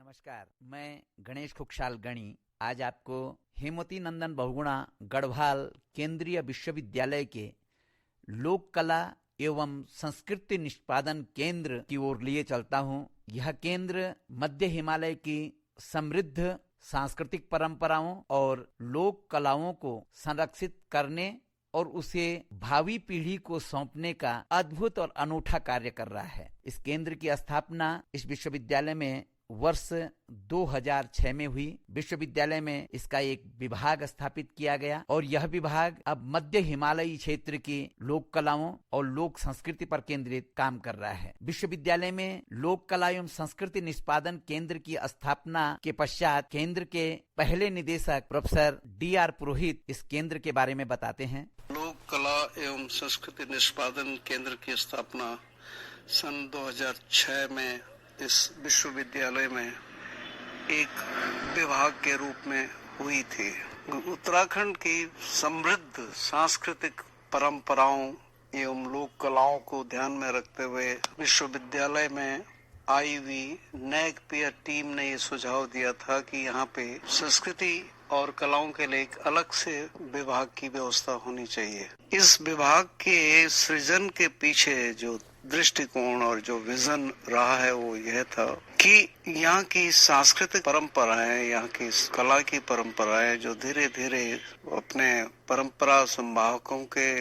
नमस्कार, मैं गणेश खुकशाल गणी आज आपको हेमवती नंदन बहुगुणा गढ़वाल केंद्रीय विश्वविद्यालय के लोक कला एवं संस्कृति निष्पादन केंद्र की ओर लिए चलता हूँ। यह केंद्र मध्य हिमालय की समृद्ध सांस्कृतिक परंपराओं और लोक कलाओं को संरक्षित करने और उसे भावी पीढ़ी को सौंपने का अद्भुत और अनूठा कार्य कर रहा है। इस केंद्र की स्थापना इस विश्वविद्यालय में वर्ष 2006 में हुई। विश्वविद्यालय में इसका एक विभाग स्थापित किया गया और यह विभाग अब मध्य हिमालयी क्षेत्र की लोक कलाओं और लोक संस्कृति पर केंद्रित काम कर रहा है। विश्वविद्यालय में लोक कला एवं संस्कृति निष्पादन केंद्र की स्थापना के पश्चात केंद्र के पहले निदेशक प्रोफेसर D.R. पुरोहित इस केंद्र के बारे में बताते हैं। लोक कला एवं संस्कृति निष्पादन केंद्र की स्थापना सन 2006 में इस विश्वविद्यालय में एक विभाग के रूप में हुई थी। उत्तराखंड की समृद्ध सांस्कृतिक परंपराओं एवं लोक कलाओं को ध्यान में रखते हुए विश्वविद्यालय में आई हुई नेकपियर टीम ने ये सुझाव दिया था कि यहाँ पे संस्कृति और कलाओं के लिए एक अलग से विभाग की व्यवस्था होनी चाहिए। इस विभाग के सृजन के पीछे जो दृष्टिकोण और जो विजन रहा है वो यह था कि यहाँ की सांस्कृतिक परंपराएं, यहाँ की कला की परंपराएं जो धीरे धीरे अपने परंपरा संवाहकों के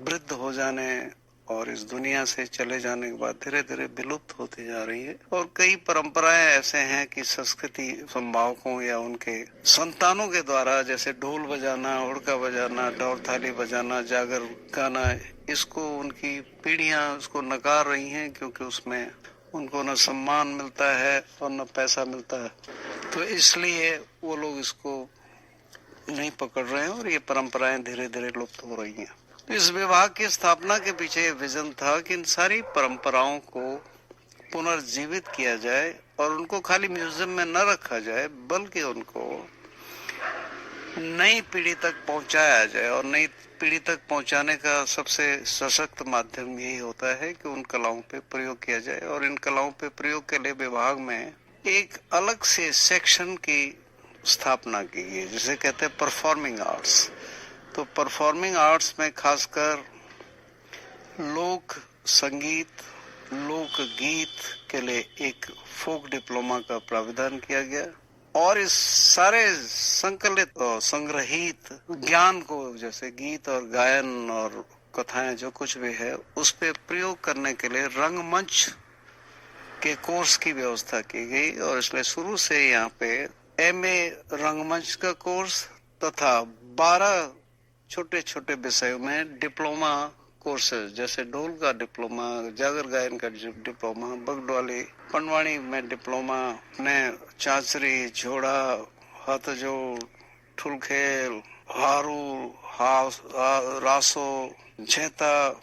वृद्ध हो जाने और इस दुनिया से चले जाने के बाद धीरे धीरे विलुप्त होती जा रही है। और कई परंपराएं ऐसे हैं कि संस्कृति संवाहकों या उनके संतानों के द्वारा, जैसे ढोल बजाना, हुड़का बजाना, ढोल थाली बजाना, जागर गाना, इसको उनकी पीढ़ियां उसको नकार रही हैं क्योंकि उसमें उनको न सम्मान मिलता है और न पैसा मिलता है। तो इसलिए वो लोग इसको नहीं पकड़ रहे हैं और ये परंपराएं धीरे धीरे लुप्त हो रही हैं। इस विभाग की स्थापना के पीछे विजन था कि इन सारी परंपराओं को पुनर्जीवित किया जाए और उनको खाली म्यूजियम में न रखा जाए बल्कि उनको नई पीढ़ी तक पहुंचाया जाए। और नई पीढ़ी तक पहुंचाने का सबसे सशक्त माध्यम यही होता है कि उन कलाओं पे प्रयोग किया जाए। और इन कलाओं पे प्रयोग के लिए विभाग में एक अलग से सेक्शन की स्थापना की गई जिसे कहते हैं परफॉर्मिंग आर्ट्स। तो परफॉर्मिंग आर्ट्स में खासकर लोक संगीत, लोक गीत के लिए एक फोक डिप्लोमा का प्रावधान किया गया और इस सारे संकलित और संग्रहित ज्ञान को, जैसे गीत और गायन और कथाएं जो कुछ भी है, उस पे प्रयोग करने के लिए रंगमंच के कोर्स की व्यवस्था की गई। और इसलिए शुरू से यहाँ पे MA रंगमंच का कोर्स तथा 12 छोटे छोटे विषयों में डिप्लोमा कोर्सेज, जैसे ढोल का डिप्लोमा, जागर गायन का डिप्लोमा, बगडवाली पंडवानी में डिप्लोमा, ने चांचरी, झोड़ा, हाथ जोड़, ठुलखेल, हारू, रासो, झेता,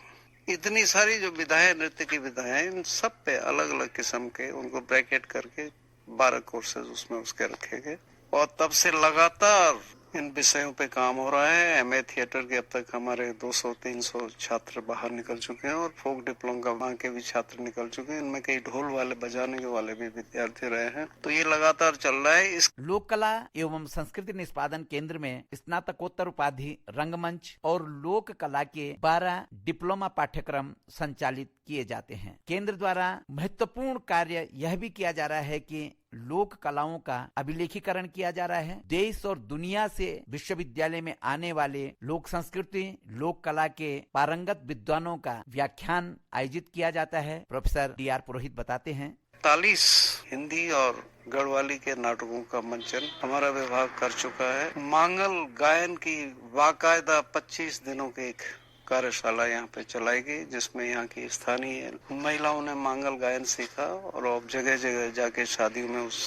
इतनी सारी जो विधाएं, नृत्य की विधाएं, इन सब पे अलग अलग किस्म के उनको ब्रैकेट करके 12 कोर्सेज उसमें उसके रखे गए। और तब से लगातार इन विषयों पे काम हो रहा है। MA थिएटर के अब तक हमारे 200-300 छात्र बाहर निकल चुके हैं और फोक डिप्लोमा वहाँ के भी छात्र निकल चुके हैं। इनमें कई ढोल वाले, बजाने के वाले भी विद्यार्थी रहे हैं। तो ये लगातार चल रहा है। इस लोक कला एवं संस्कृति निष्पादन केंद्र में स्नातकोत्तर उपाधि, रंगमंच और लोक कला के 12 डिप्लोमा पाठ्यक्रम संचालित किए जाते हैं। केंद्र द्वारा महत्वपूर्ण कार्य यह भी किया जा रहा है कि लोक कलाओं का अभिलेखीकरण किया जा रहा है। देश और दुनिया से विश्वविद्यालय में आने वाले लोक संस्कृति, लोक कला के पारंगत विद्वानों का व्याख्यान आयोजित किया जाता है। Professor D.R. पुरोहित बताते हैं। 40 हिंदी और गढ़वाली के नाटकों का मंचन हमारा विभाग कर चुका है। मांगल गायन की बाकायदा 25 दिनों की एक कार्यशाला यहाँ पे चलाई गई जिसमें यहाँ की स्थानीय महिलाओं ने मांगल गायन सीखा और अब जगह जगह जाके शादियों में उस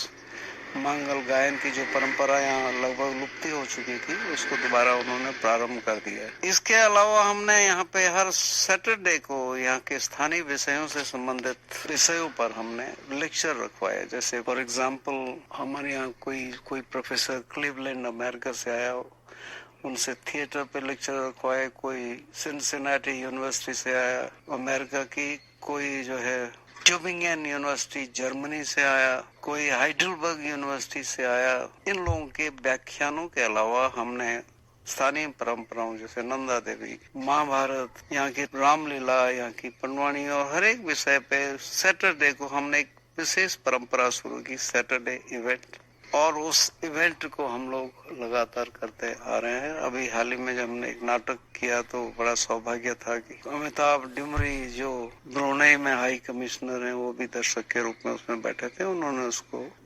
मांगल गायन की जो परंपरा यहाँ लगभग लुप्त हो चुकी थी उसको दोबारा उन्होंने प्रारंभ कर दिया है। इसके अलावा हमने यहाँ पे हर सैटरडे को यहाँ के स्थानीय विषयों से संबंधित विषयों पर हमने लेक्चर रखवाए। जैसे फॉर एग्जाम्पल हमारे यहाँ कोई प्रोफेसर क्लीवलैंड अमेरिका से आया, उनसे थिएटर पे लेक्चर रखवाए। कोई सिनसिनाटी यूनिवर्सिटी से आया अमेरिका की, कोई जो है ट्यूबिंगन यूनिवर्सिटी जर्मनी से आया, कोई हाइडलबर्ग यूनिवर्सिटी से आया। इन लोगों के व्याख्यानों के अलावा हमने स्थानीय परंपराओं जैसे नंदा देवी, महाभारत, यहाँ की रामलीला, यहाँ की पंडवानी और हर एक विषय पे सैटरडे को हमने एक विशेष परंपरा शुरू की, सैटरडे इवेंट। और उस इवेंट को हम लोग लगातार करते आ रहे हैं। अभी हाल ही में जब हमने एक नाटक किया तो बड़ा सौभाग्य था कि अमिताभ डिमरी जो ब्रुनेई में हाई कमिश्नर हैं, वो भी दर्शक के रूप में उसमें बैठे थे। उन्होंने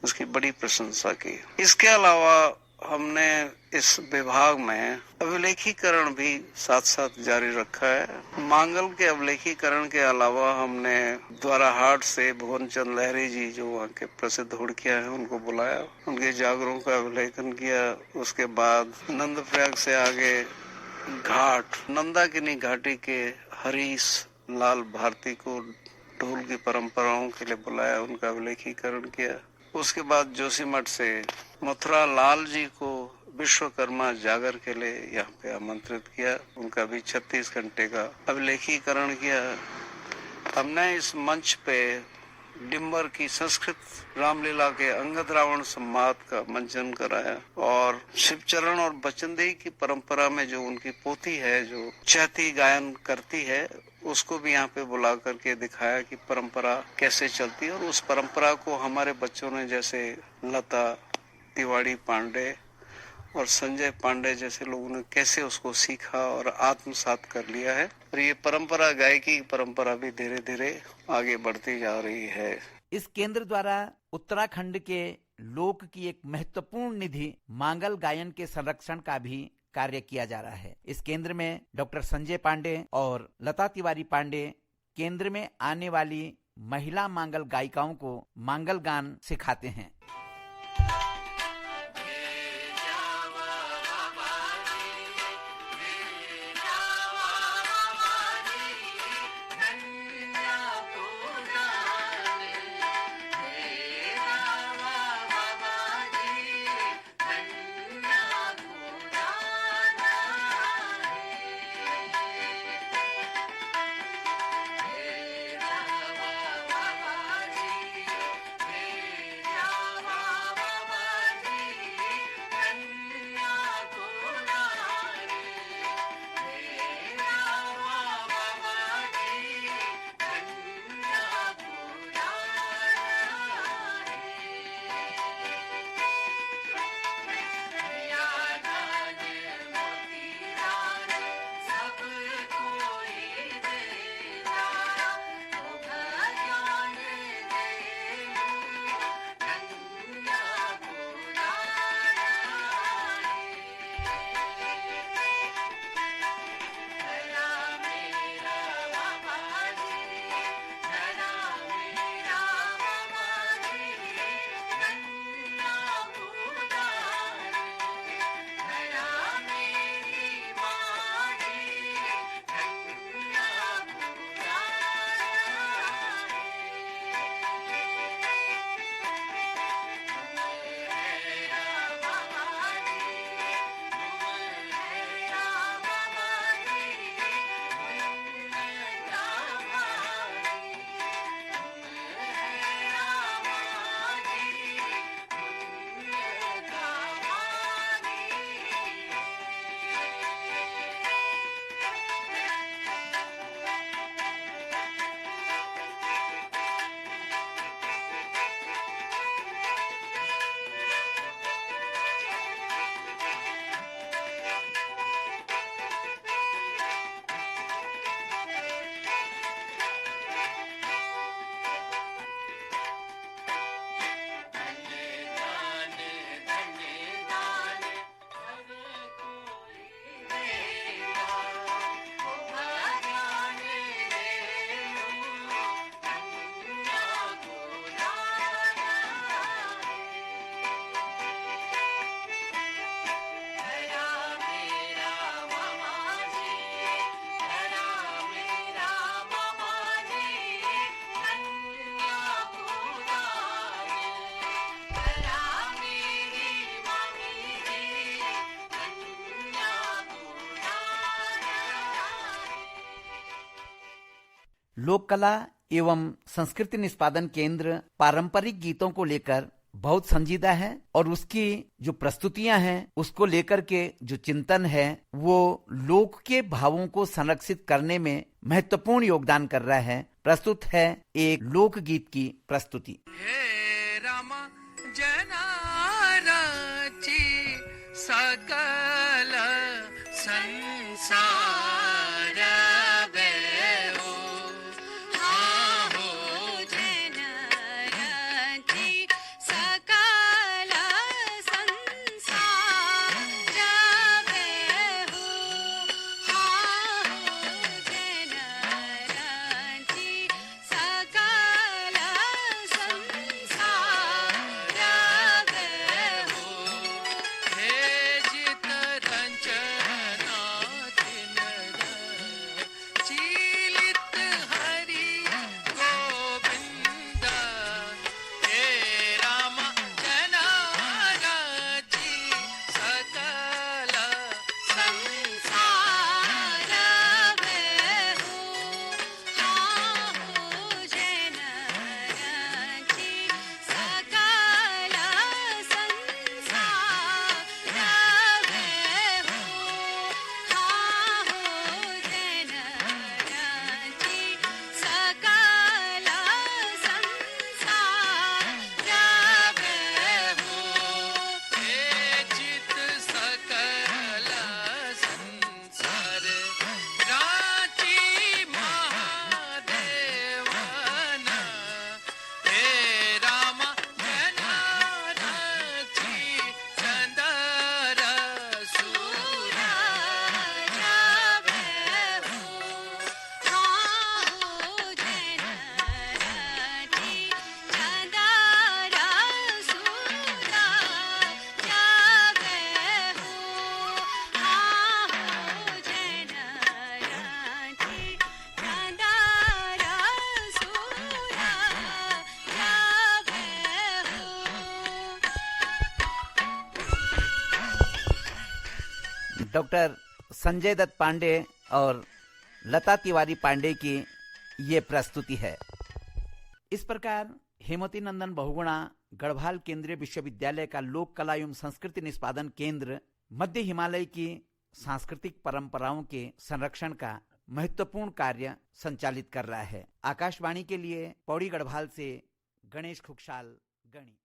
उसकी बड़ी प्रशंसा की। इसके अलावा हमने इस विभाग में अभिलेखीकरण भी साथ साथ जारी रखा है। मांगल के अभिलेखीकरण के अलावा हमने द्वाराहाट से भुवन चंद लहरी जी, जो वहाँ के प्रसिद्ध हुड़किया हैं, उनको बुलाया, उनके जागरों का अभिलेखन किया। उसके बाद नंदप्रयाग से आगे घाट, नंदाकिनी घाटी के हरीश लाल भारती को ढोल की परंपराओं के लिए बुलाया, उनका अभिलेखीकरण किया। उसके बाद जोशीमठ से मथुरा लाल जी को विश्वकर्मा जागर के लिए यहाँ पे आमंत्रित किया, उनका भी 36 घंटे का अभिलेखीकरण किया। हमने इस मंच पे डिम्बर की संस्कृत रामलीला के अंगद रावण संवाद का मंचन कराया और शिवचरण और बचनदेही की परंपरा में जो उनकी पोती है जो चैती गायन करती है, उसको भी यहाँ पे बुला करके दिखाया कि परंपरा कैसे चलती है। और उस परंपरा को हमारे बच्चों ने, जैसे लता तिवारी पांडे और संजय पांडे जैसे लोगों ने कैसे उसको सीखा और आत्मसात कर लिया है। और ये परंपरा, गायकी की परंपरा भी धीरे धीरे आगे बढ़ती जा रही है। इस केंद्र द्वारा उत्तराखंड के लोक की एक महत्वपूर्ण निधि मांगल गायन के संरक्षण का भी कार्य किया जा रहा है। इस केंद्र में डॉक्टर संजय पांडे और लता तिवारी पांडे केंद्र में आने वाली महिला मांगल गायिकाओं को मांगल गान सिखाते हैं। लोक कला एवं संस्कृति निष्पादन केंद्र पारंपरिक गीतों को लेकर बहुत संजीदा है और उसकी जो प्रस्तुतियां हैं उसको लेकर के जो चिंतन है वो लोक के भावों को संरक्षित करने में महत्वपूर्ण योगदान कर रहा है। प्रस्तुत है एक लोकगीत की प्रस्तुति। हे राम जनारची सकल संसार बेहो हो जनरची सकल संसार बेहो हो जनरची सकल संसार बेहो हे जित रंजना चीलित हरि गोविंद हे राम जनारची सकल संसार बेहो हो जनरची सकल संसार बेहो हो जनरची सकल संसार बेहो हे चित सकल संसार राची महादेवन हे राम जनारची चंदर सूरा डॉक्टर संजय दत्त पांडे और लता तिवारी पांडे की ये प्रस्तुति है। इस प्रकार हेमवती नंदन बहुगुणा गढ़वाल केंद्रीय विश्वविद्यालय का लोक कला एवं संस्कृति निष्पादन केंद्र मध्य हिमालय की सांस्कृतिक परंपराओं के संरक्षण का महत्वपूर्ण कार्य संचालित कर रहा है। आकाशवाणी के लिए पौड़ी गढ़वाल से गणेश खुकशाल गणी।